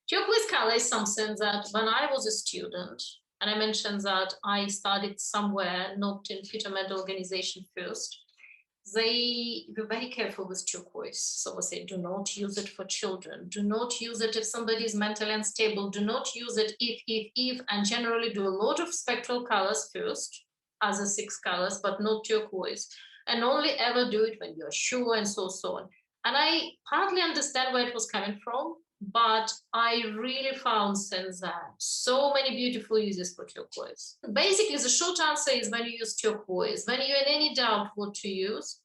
Turquoise color is something that when I was a student, and I mentioned that I studied somewhere, not in fundamental organization first, they were very careful with turquoise. So they say, do not use it for children. Do not use it if somebody is mentally unstable. Do not use it if, and generally do a lot of spectral colors first, other 6 colors, but not turquoise. And only ever do it when you're sure and so on. And I partly understand where it was coming from, but I really found since then so many beautiful uses for turquoise. Basically, the short answer is when you use turquoise, when you're in any doubt what to use,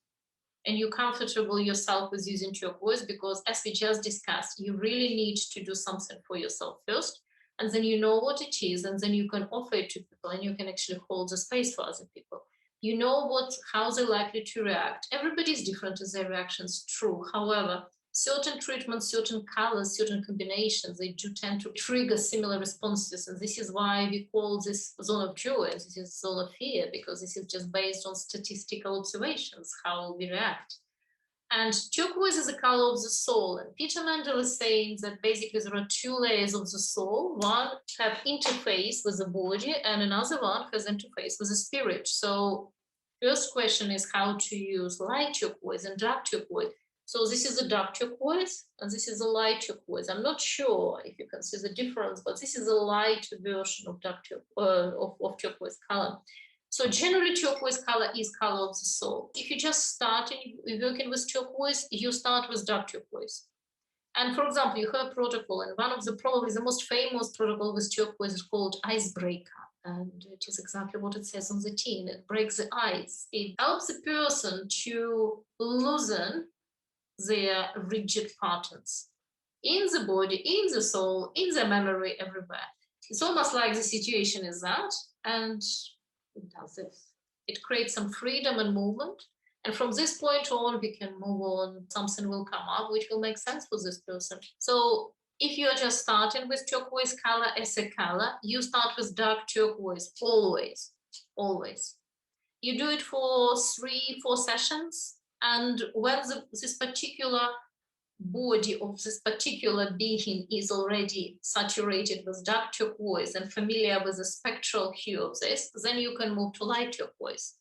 and you're comfortable yourself with using turquoise, because as we just discussed, you really need to do something for yourself first, and then you know what it is, and then you can offer it to people, and you can actually hold the space for other people. You know how they're likely to react. Everybody's different in their reactions, true. However, certain treatments, certain colors, certain combinations, they do tend to trigger similar responses. And this is why we call this zone of joy, and this is zone of fear, because this is just based on statistical observations, how we react. And turquoise is the color of the soul. And Peter Mendel is saying that basically there are 2 layers of the soul. One have interface with the body, and another one has interface with the spirit. So first question is how to use light turquoise and dark turquoise. So this is a dark turquoise, and this is a light turquoise. I'm not sure if you can see the difference, but this is a light version of of turquoise color. So generally, turquoise color is color of the soul. If you just start working with turquoise, you start with dark turquoise. And for example, you have a protocol, and one of the probably the most famous protocol with turquoise is called icebreaker. And it is exactly what it says on the tin. It breaks the ice. It helps the person to loosen their rigid patterns in the body, in the soul, in the memory, everywhere. It's almost like the situation is that, and it does this. It creates some freedom and movement. And from this point on, we can move on. Something will come up which will make sense for this person. So if you're just starting with turquoise color as a color, you start with dark turquoise always, always. You do it for 3-4 sessions. And when this particular body of this particular being is already saturated with dark turquoise and familiar with the spectral hue of this, then you can move to light turquoise.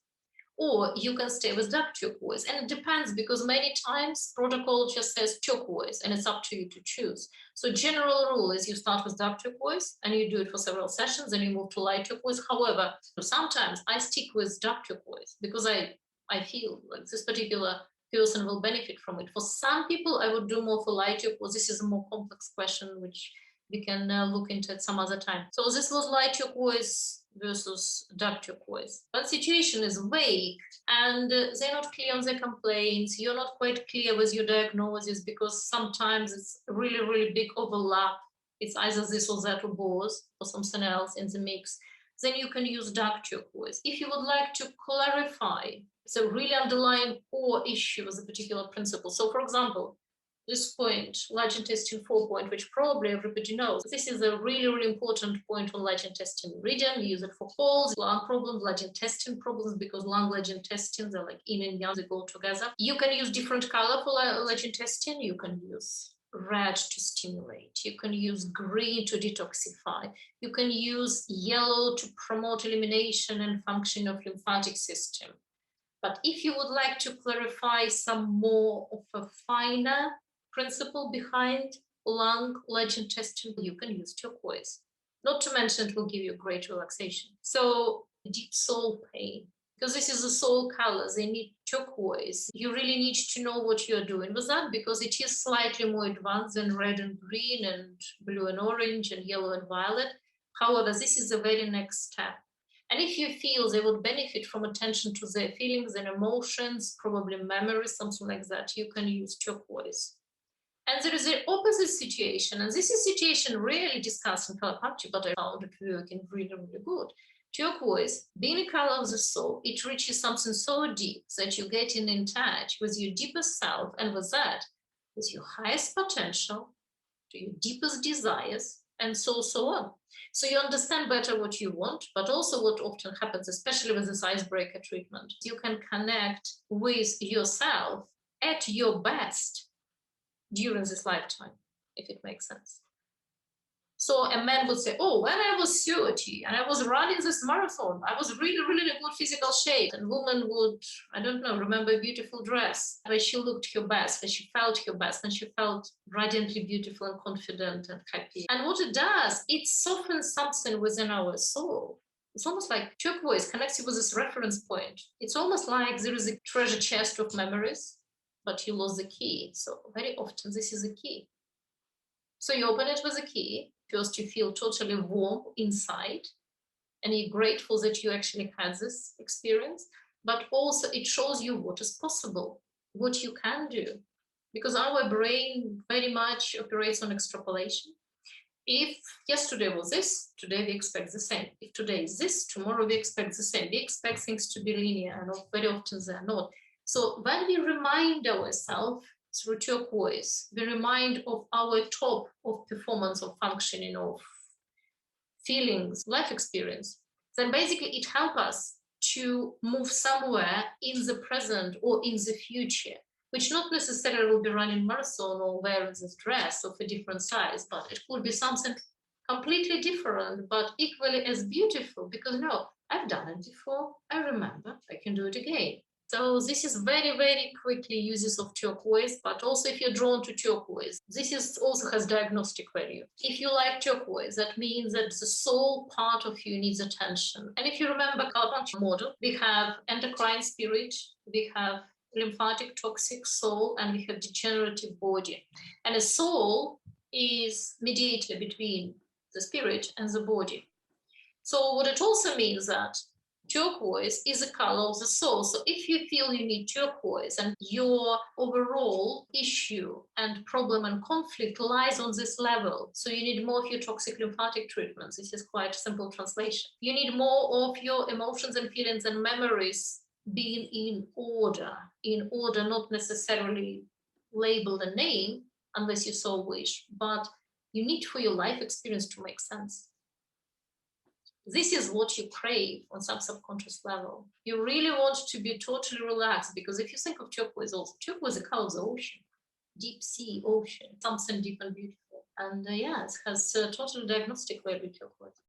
Or you can stay with dark turquoise. And it depends, because many times protocol just says turquoise, and it's up to you to choose. So general rule is you start with dark turquoise and you do it for several sessions, and you move to light turquoise. However, sometimes I stick with dark turquoise because I feel like this particular person will benefit from it. For some people, I would do more for light turquoise. This is a more complex question, which we can look into at some other time. So this was light turquoise versus dark turquoise. But situation is vague, and they're not clear on their complaints. You're not quite clear with your diagnosis, because sometimes it's really, really big overlap. It's either this or that or both, or something else in the mix. Then you can use dark turquoise. If you would like to clarify the really underlying core issue with a particular principle. So for example, this point, large intestine 4 point, which probably everybody knows. This is a really, really important point on large intestine meridian. We use it for colds, lung problems, large intestine problems, because lung, large intestines are like yin and yang, they go together. You can use different color for large intestine. You can use red to stimulate. You can use green to detoxify. You can use yellow to promote elimination and function of lymphatic system. But if you would like to clarify some more of a finer principle behind lung, large intestine, you can use turquoise. Not to mention, it will give you great relaxation. So deep soul pain, because this is a soul color, they need turquoise. You really need to know what you're doing with that, because it is slightly more advanced than red and green and blue and orange and yellow and violet. However, this is the very next step. And if you feel they would benefit from attention to their feelings and emotions, probably memories, something like that, you can use turquoise. And there is the opposite situation, and this is a situation rarely discussed in Colorpuncture, but I found it working really, really good. Turquoise, being a color of the soul, it reaches something so deep that you're getting in touch with your deepest self, and with that, with your highest potential, to your deepest desires, and so on. So you understand better what you want, but also what often happens, especially with this icebreaker treatment. You can connect with yourself at your best during this lifetime, if it makes sense. So a man would say, oh, when I was 30 and I was running this marathon, I was really, really in a good physical shape. And woman would, I don't know, remember a beautiful dress where she looked her best, where she felt her best, and she felt radiantly beautiful and confident and happy. And what it does, it softens something within our soul. It's almost like turquoise connects you with this reference point. It's almost like there is a treasure chest of memories, but you lost the key. So very often this is a key. So you open it with a key. First, you feel totally warm inside, and you're grateful that you actually had this experience. But also, it shows you what is possible, what you can do, because our brain very much operates on extrapolation. If yesterday was this, today we expect the same. If today is this, tomorrow we expect the same. We expect things to be linear, and very often they are not. So when we remind ourselves through turquoise, we remind of our top of performance, of functioning, of feelings, life experience, then basically it helps us to move somewhere in the present or in the future, which not necessarily will be running marathon or wearing this dress of a different size, but it could be something completely different, but equally as beautiful, because no, I've done it before. I remember, I can do it again. So this is very, very quickly uses of turquoise, but also if you're drawn to turquoise, this is also has diagnostic value. If you like turquoise, that means that the soul part of you needs attention. And if you remember Colorpuncture model, we have endocrine spirit, we have lymphatic toxic soul, and we have degenerative body. And a soul is mediator between the spirit and the body. So what it also means that turquoise is a color of the soul. So if you feel you need turquoise and your overall issue and problem and conflict lies on this level, so you need more of your toxic lymphatic treatments. This is quite a simple translation. You need more of your emotions and feelings and memories being in order, not necessarily labeled a name unless you so wish, but you need for your life experience to make sense. This is what you crave on some subconscious level. You really want to be totally relaxed, because if you think of turquoise, also turquoise is the color of the ocean, deep sea ocean, something deep and beautiful. And yeah, it has total diagnostic value, turquoise.